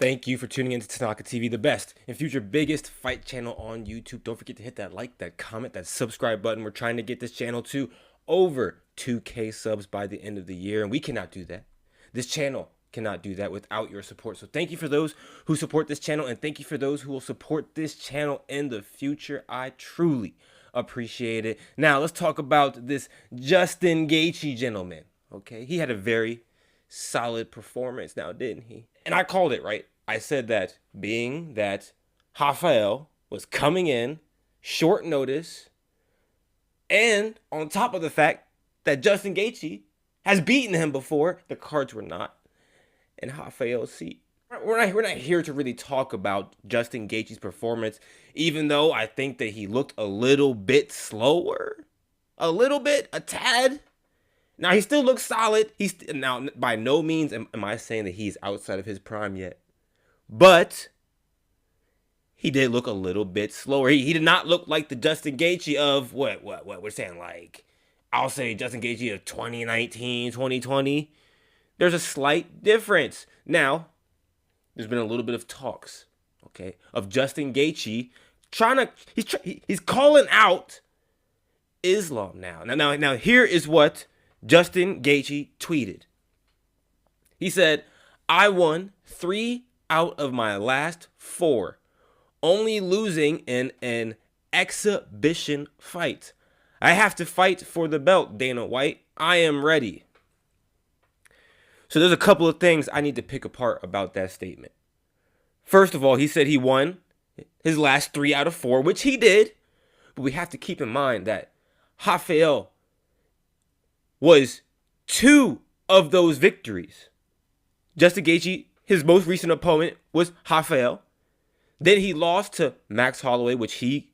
Thank you for tuning into Tanaka TV, the best and future biggest fight channel on YouTube. Don't forget to hit that like, that comment, that subscribe button. We're trying to get this channel to over 2K subs by the end of the year, and we cannot do that. This channel cannot do that without your support. So thank you for those who support this channel, and thank you for those who will support this channel in the future. I truly appreciate it. Now, let's talk about this Justin Gaethje gentleman. Okay, he had a very solid performance now, didn't he? And I called it, right? I said that being that Rafael was coming in short notice, and on top of the fact that Justin Gaethje has beaten him before, the cards were not in Rafael's seat. We're not here to really talk about Justin Gaethje's performance, even though I think that he looked a little bit slower, a tad. Now, he still looks solid. Now, by no means am I saying that he's outside of his prime yet. But he did look a little bit slower. He did not look like the Justin Gaethje of what we're saying, like, I'll say Justin Gaethje of 2019, 2020. There's a slight difference. Now, there's been a little bit of talks, okay, of Justin Gaethje he's calling out Islam now. Now here is what Justin Gaethje tweeted. He said, "I won 3 out of my last 4, only losing in an exhibition fight. I have to fight for the belt, Dana White. I am ready." So there's a couple of things I need to pick apart about that statement. First of all, he said he won his last 3 out of 4, which he did. But we have to keep in mind that Rafael was 2 of those victories. Justin Gaethje, his most recent opponent, was Rafael. Then he lost to Max Holloway, which he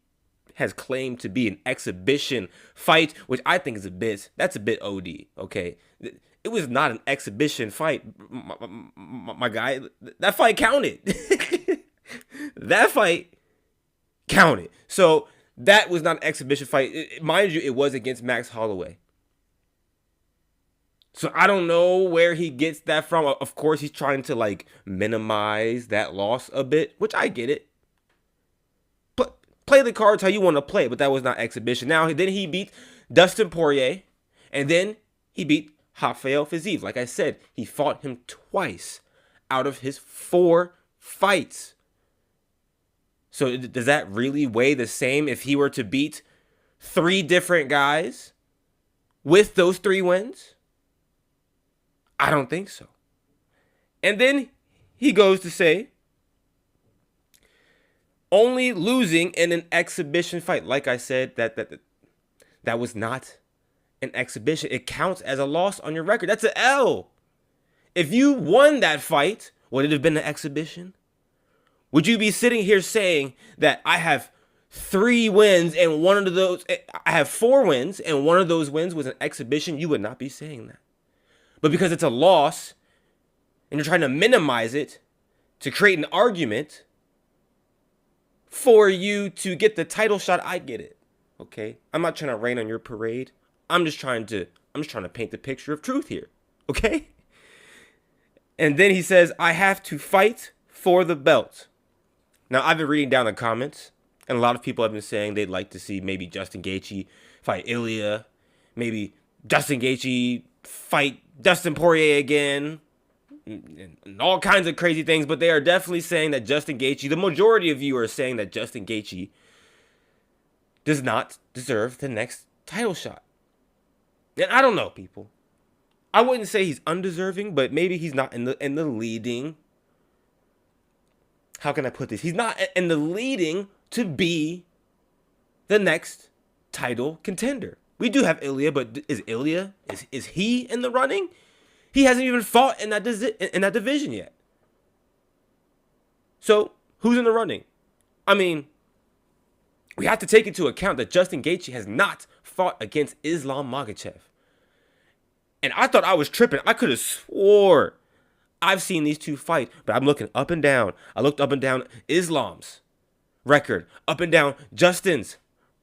has claimed to be an exhibition fight, which I think is that's a bit OD, okay? It was not an exhibition fight, my guy. That fight counted. That fight counted. So that was not an exhibition fight. Mind you, it was against Max Holloway. So I don't know where he gets that from. Of course, he's trying to like minimize that loss a bit, which I get it. But play the cards how you want to play, but that was not exhibition. Now, then he beat Dustin Poirier, and then he beat Rafael Fiziev. Like I said, he fought him twice out of his 4 fights. So does that really weigh the same if he were to beat 3 different guys with those 3 wins? I don't think so. And then he goes to say, only losing in an exhibition fight. Like I said, that was not an exhibition. It counts as a loss on your record. That's an L. If you won that fight, would it have been an exhibition? Would you be sitting here saying that I have 3 wins and one of those, I have 4 wins and one of those wins was an exhibition? You would not be saying that. But because it's a loss and you're trying to minimize it to create an argument for you to get the title shot, I get it. Okay? I'm not trying to rain on your parade. I'm just trying to paint the picture of truth here. Okay? And then he says, I have to fight for the belt. Now, I've been reading down the comments, and a lot of people have been saying they'd like to see maybe Justin Gaethje fight Ilya, maybe Justin Gaethje fight Dustin Poirier again, and all kinds of crazy things, but they are definitely saying that Justin Gaethje, the majority of you are saying that Justin Gaethje does not deserve the next title shot. And I don't know, people. I wouldn't say he's undeserving, but maybe he's not in the leading. How can I put this? He's not in the leading to be the next title contender. We do have Ilya, but is Ilya, is he in the running? He hasn't even fought in that division yet. So, who's in the running? I mean, we have to take into account that Justin Gaethje has not fought against Islam Makhachev. And I thought I was tripping. I could have swore I've seen these 2 fight, but I'm looking up and down. I looked up and down Islam's record, up and down Justin's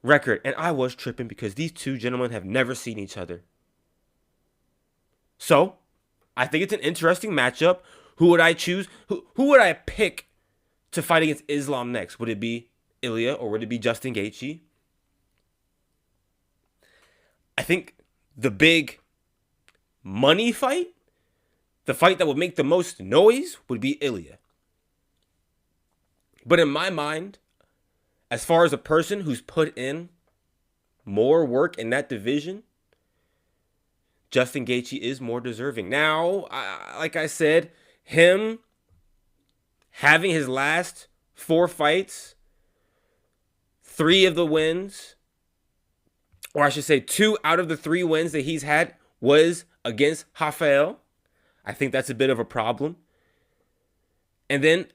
record, and I was tripping because these 2 gentlemen have never seen each other. So, I think it's an interesting matchup. Who would I choose? Who would I pick to fight against Islam next? Would it be Ilya or would it be Justin Gaethje? I think the big money fight, the fight that would make the most noise, would be Ilya. But in my mind, as far as a person who's put in more work in that division, Justin Gaethje is more deserving. Now, like I said, him having his last 4 fights, 3 of the wins, or I should say 2 out of the 3 wins that he's had was against Rafael. I think that's a bit of a problem. And then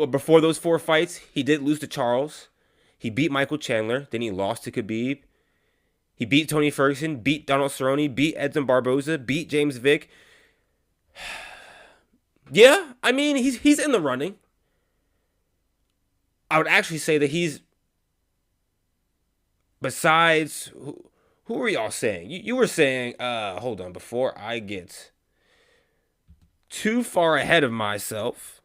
before those 4 fights, he did lose to Charles. He beat Michael Chandler. Then he lost to Khabib. He beat Tony Ferguson, beat Donald Cerrone, beat Edson Barboza, beat James Vick. Yeah, I mean, he's in the running. I would actually say that he's, besides, who were y'all saying? You were saying, hold on, before I get too far ahead of myself,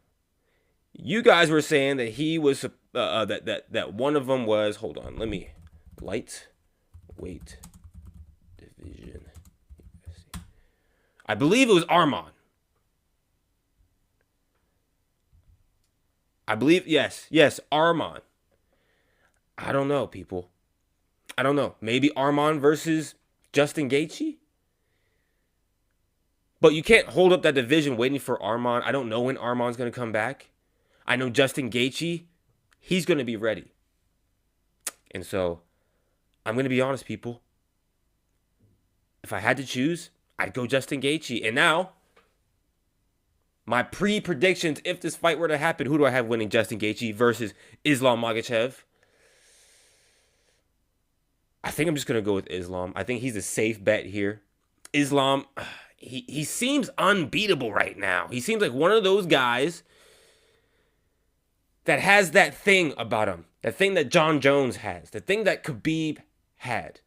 you guys were saying that he was, that one of them was, hold on, let me, lightweight division. I believe it was Arman. I believe, yes, Arman. I don't know, people. I don't know. Maybe Arman versus Justin Gaethje? But you can't hold up that division waiting for Arman. I don't know when Arman's going to come back. I know Justin Gaethje, he's going to be ready. And so, I'm going to be honest, people. If I had to choose, I'd go Justin Gaethje. And now, my pre-predictions, if this fight were to happen, who do I have winning Justin Gaethje versus Islam Makhachev? I think I'm just going to go with Islam. I think he's a safe bet here. Islam, he seems unbeatable right now. He seems like one of those guys that has that thing about him. That thing that John Jones has. The thing that Khabib had.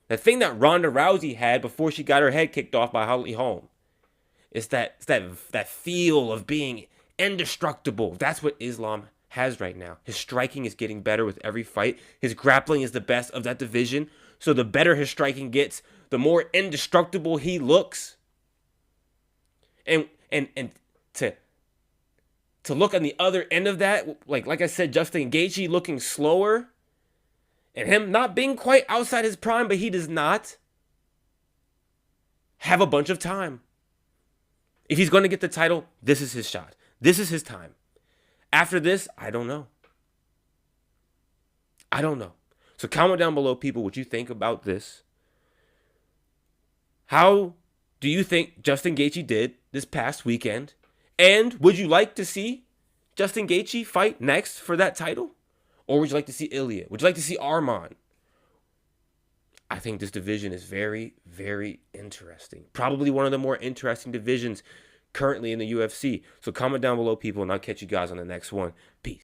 The thing that Ronda Rousey had before she got her head kicked off by Holly Holm. It's that feel of being indestructible. That's what Islam has right now. His striking is getting better with every fight. His grappling is the best of that division. So the better his striking gets, the more indestructible he looks. And to look on the other end of that, like I said, Justin Gaethje looking slower, and him not being quite outside his prime, but he does not have a bunch of time. If he's going to get the title, this is his shot. This is his time. After this, I don't know. I don't know. So comment down below, people, what you think about this. How do you think Justin Gaethje did this past weekend? And would you like to see Justin Gaethje fight next for that title? Or would you like to see Ilya? Would you like to see Arman? I think this division is very, very interesting. Probably one of the more interesting divisions currently in the UFC. So comment down below, people, and I'll catch you guys on the next one. Peace.